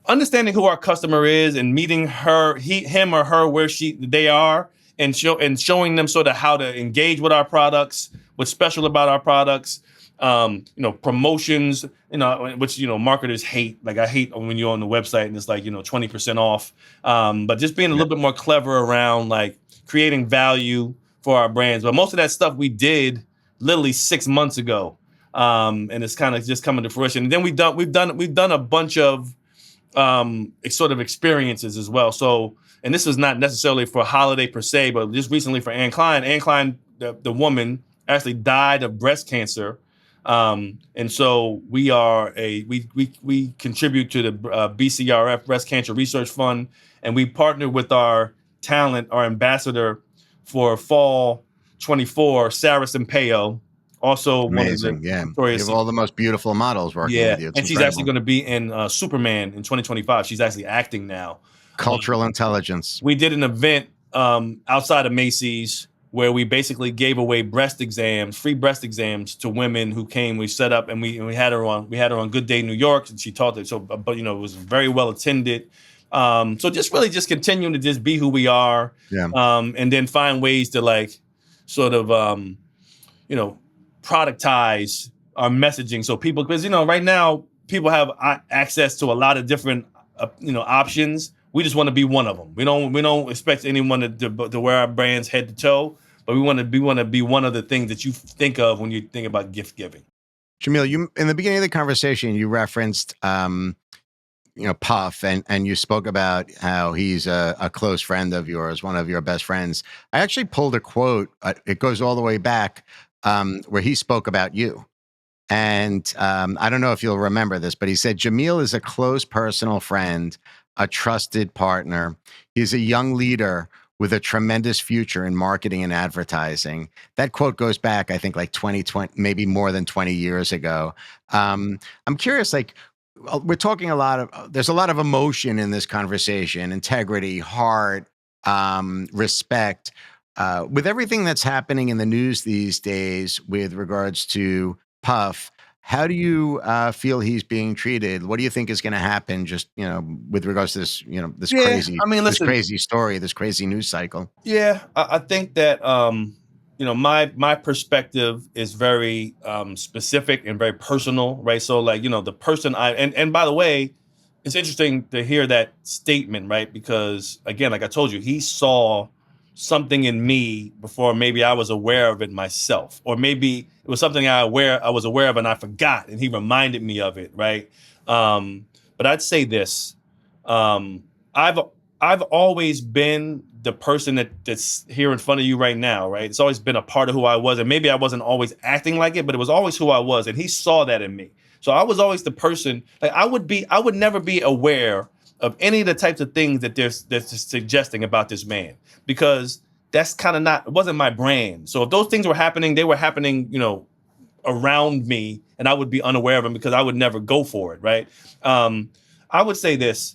understanding who our customer is and meeting him or her where they are and showing them sort of how to engage with our products, what's special about our products, promotions, which, marketers hate. Like I hate when you're on the website and it's like, 20% off. But just being a little bit more clever around like creating value for our brands. But most of that stuff we did literally 6 months ago. And it's kind of just coming to fruition. And then we've done a bunch of sort of experiences as well. So, and this is not necessarily for a holiday per se, but just recently for Anne Klein. Anne Klein, the woman, actually died of breast cancer, and so we contribute to the BCRF Breast Cancer Research Fund, and we partner with our talent, our ambassador for Fall 24, Sarah Sampaio, Also one of the Amazing. Yeah. You Victoria's have Secret. all the most beautiful models working Yeah, with you. It's and she's actually incredible. going to be in Superman in 2025. She's actually acting now. Cultural intelligence. We did an event outside of Macy's where we basically gave away breast exams, free breast exams to women who came. We set up and we had her on Good Day New York, and she taught it. So, but it was very well attended. So just really just continuing to just be who we are, Yeah. and then find ways to like sort of you know productize our messaging so people, because right now people have access to a lot of different options. We just want to be one of them. We don't expect anyone to wear our brands head to toe, but we want to be one of the things that you think of when you think about gift giving. Jameel, you in the beginning of the conversation, you referenced Puff, and you spoke about how he's a close friend of yours, one of your best friends. I actually pulled a quote. It goes all the way back, where he spoke about you. And I don't know if you'll remember this, but he said, Jameel is a close personal friend, a trusted partner. He's a young leader with a tremendous future in marketing and advertising. That quote goes back, I think, like 2020, maybe more than 20 years ago. I'm curious, like, we're talking a lot of, there's a lot of emotion in this conversation, integrity, heart, respect. With everything that's happening in the news these days with regards to Puff, how do you feel he's being treated? What do you think is going to happen? Just with regards to this, this Yeah, crazy, I mean, this listen. crazy story, this crazy news cycle. Yeah, I think that my perspective is very specific and very personal, right? So like the person and by the way, it's interesting to hear that statement, right? Because again, like I told you, he saw something in me before maybe I was aware of it myself, or maybe it was something I was aware of and I forgot, and he reminded me of it, right? But I'd say this: um, I've I've always been the person that's here in front of you right now, right? It's always been a part of who I was, and maybe I wasn't always acting like it, but it was always who I was, and he saw that in me. So I was always the person. Like I would never be aware of any of the types of things that's suggesting about this man, because that's kind of not, it wasn't my brand. So if those things were happening, they were happening, around me, and I would be unaware of them because I would never go for it, right? I would say this: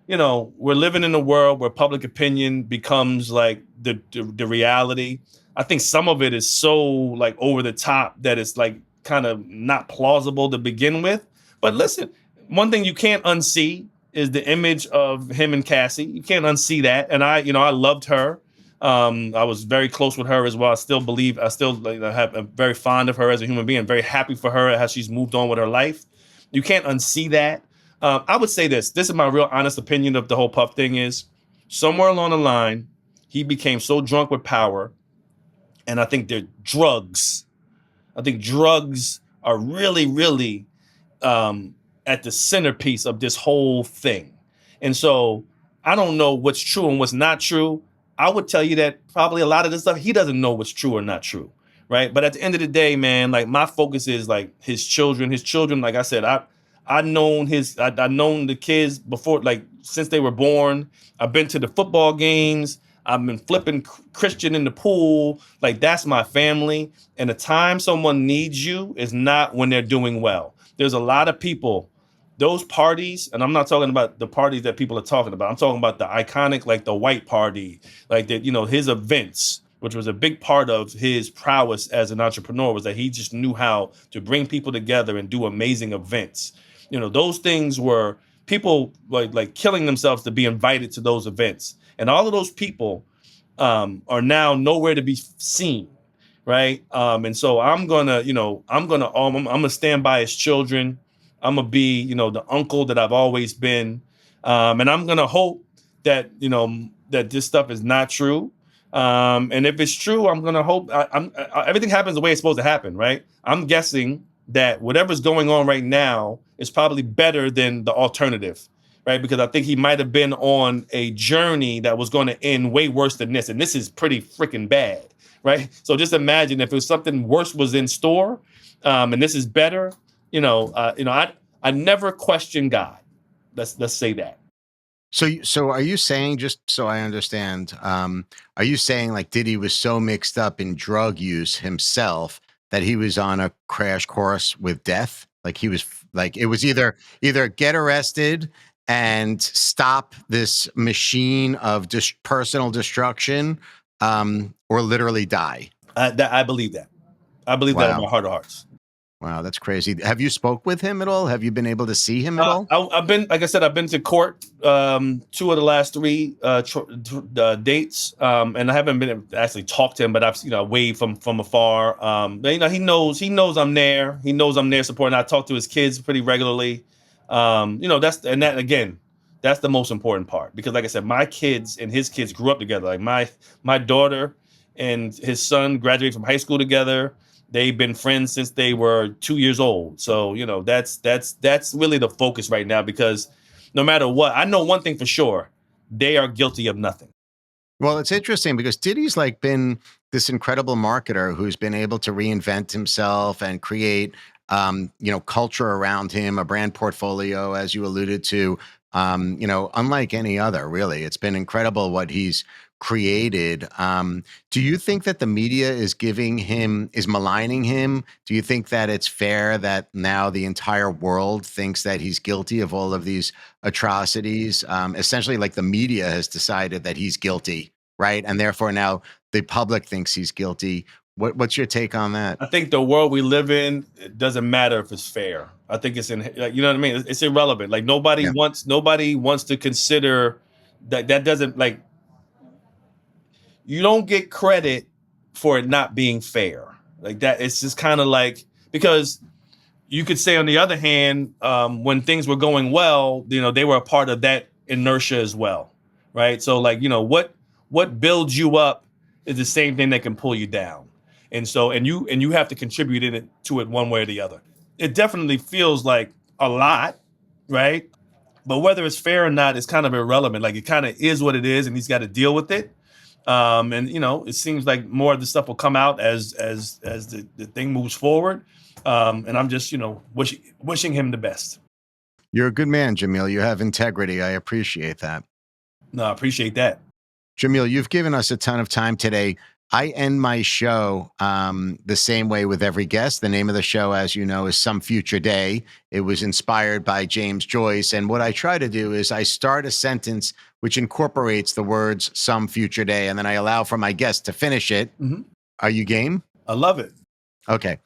we're living in a world where public opinion becomes like the reality. I think some of it is so like over the top that it's like kind of not plausible to begin with. But listen, one thing you can't unsee is the image of him and Cassie. You can't unsee that. And I loved her. I was very close with her as well. I still I'm very fond of her as a human being. Very happy for her how she's moved on with her life. You can't unsee that. I would say this. This is my real honest opinion of the whole Puff thing is somewhere along the line, he became so drunk with power. And I think they're drugs. I think drugs are really, really at the centerpiece of this whole thing. And so I don't know what's true and what's not true. I would tell you that probably a lot of this stuff, he doesn't know what's true or not true. Right. But at the end of the day, man, like my focus is like his children. His children, like I said, I known the kids before, like since they were born. I've been to the football games. I've been flipping Christian in the pool. Like that's my family. And the time someone needs you is not when they're doing well. There's a lot of people, those parties, and I'm not talking about the parties that people are talking about. I'm talking about the iconic, like the white party, like that, his events, which was a big part of his prowess as an entrepreneur, was that he just knew how to bring people together and do amazing events. Those things were people like killing themselves to be invited to those events. And all of those people are now nowhere to be seen. Right. And so I'm gonna stand by his children. I'm gonna be, the uncle that I've always been. And I'm gonna hope that, that this stuff is not true. And if it's true, I'm gonna hope everything happens the way it's supposed to happen, right? I'm guessing that whatever's going on right now is probably better than the alternative, right? Because I think he might have been on a journey that was going to end way worse than this, and this is pretty freaking bad, right? So just imagine if it was something worse was in store, and this is better. I never question God. Let's say that. So are you saying, just so I understand, are you saying like Diddy was so mixed up in drug use himself that he was on a crash course with death. Like he was like it was either get arrested and stop this machine of personal destruction, or literally die. I believe that. I believe that in Wow. my heart of hearts. Wow, that's crazy. Have you spoke with him at all? Have you been able to see him at all? I've been, like I said, I've been to court 2 of the last 3 dates, and I haven't been able to actually talk to him, but I've waved from afar. But, he knows I'm there. He knows I'm there supporting. I talk to his kids pretty regularly. That again, that's the most important part because, like I said, my kids and his kids grew up together. Like my daughter and his son graduated from high school together. They've been friends since they were 2 years old. So, that's really the focus right now because no matter what, I know one thing for sure. They are guilty of nothing. Well, it's interesting because Diddy's like been this incredible marketer who's been able to reinvent himself and create, culture around him, a brand portfolio, as you alluded to, unlike any other, really. It's been incredible what he's created. Do you think that the media is maligning him? Do you think that it's fair that now the entire world thinks that he's guilty of all of these atrocities? Essentially, like the media has decided that he's guilty, right? And therefore now the public thinks he's guilty. What's your take on that? I think the world we live in, it doesn't matter if it's fair. I think you know what I mean? It's irrelevant. Like Yeah. nobody wants to consider that doesn't like you don't get credit for it not being fair. Like that, it's just kind of like because you could say on the other hand, when things were going well, they were a part of that inertia as well, right? So like what builds you up is the same thing that can pull you down, and you have to contribute to it one way or the other. It definitely feels like a lot, right? But whether it's fair or not is kind of irrelevant. Like it kind of is what it is, and he's got to deal with it. And it seems like more of the stuff will come out as the thing moves forward. And I'm just wishing him the best. You're a good man, Jameel. You have integrity. I appreciate that. No, I appreciate that. Jameel, you've given us a ton of time today. I end my show the same way with every guest. The name of the show, as you know, is Some Future Day. It was inspired by James Joyce. And what I try to do is I start a sentence which incorporates the words some future day, and then I allow for my guest to finish it. Mhm. Are you game? I love it. Okay.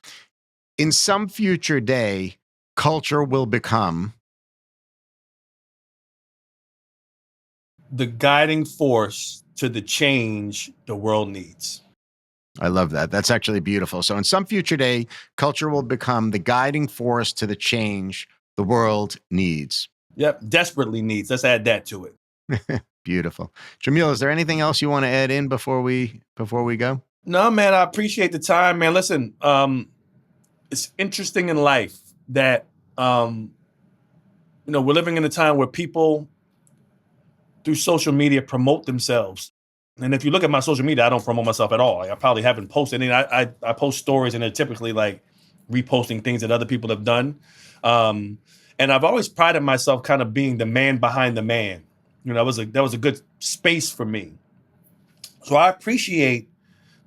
In some future day, culture will become. The guiding force to the change the world needs. I love that. That's actually beautiful. So, in some future day, culture will become the guiding force to the change the world needs. Yep, desperately needs. Let's add that to it. Beautiful. Jameel, is there anything else you want to add in before we go? No, man, I appreciate the time, man. Listen, it's interesting in life that we're living in a time where people through social media promote themselves. And if you look at my social media, I don't promote myself at all. Like, I probably haven't posted any. I post stories and they're typically like reposting things that other people have done. And I've always prided myself kind of being the man behind the man. That was a good space for me. So I appreciate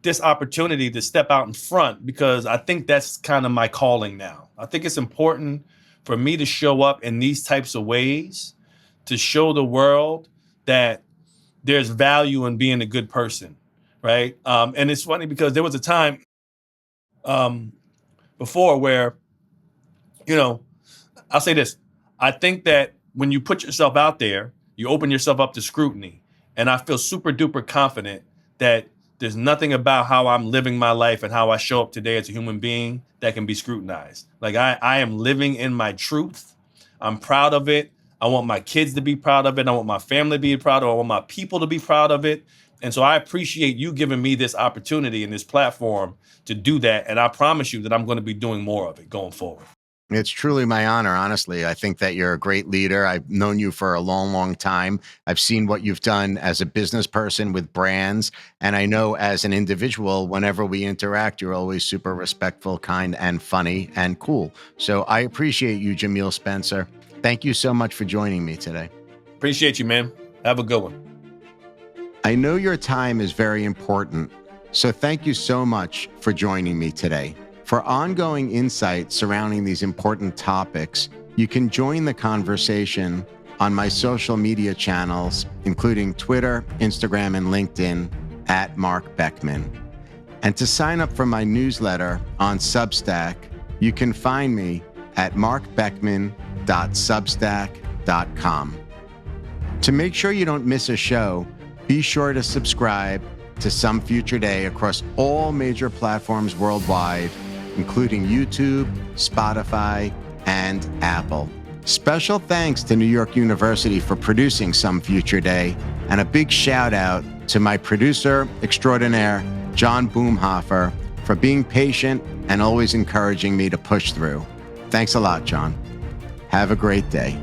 this opportunity to step out in front because I think that's kind of my calling now. I think it's important for me to show up in these types of ways to show the world that there's value in being a good person, right? And it's funny because there was a time before where, I'll say this. I think that when you put yourself out there, you open yourself up to scrutiny. And I feel super duper confident that there's nothing about how I'm living my life and how I show up today as a human being that can be scrutinized. Like I am living in my truth. I'm proud of it. I want my kids to be proud of it. I want my family to be proud of it. I want my people to be proud of it. And so I appreciate you giving me this opportunity and this platform to do that. And I promise you that I'm going to be doing more of it going forward. It's truly my honor, honestly. I think that you're a great leader. I've known you for a long, long time. I've seen what you've done as a business person with brands. And I know as an individual, whenever we interact, you're always super respectful, kind, and funny and cool. So I appreciate you, Jameel Spencer. Thank you so much for joining me today. Appreciate you, man. Have a good one. I know your time is very important. So thank you so much for joining me today. For ongoing insight surrounding these important topics, you can join the conversation on my social media channels, including Twitter, Instagram, and LinkedIn at Marc Beckman. And to sign up for my newsletter on Substack, you can find me at marcbeckman.substack.com. To make sure you don't miss a show, be sure to subscribe to Some Future Day across all major platforms worldwide, including YouTube, Spotify, and Apple. Special thanks to New York University for producing Some Future Day, and a big shout out to my producer extraordinaire, John Boomhofer, for being patient and always encouraging me to push through. Thanks a lot, John. Have a great day.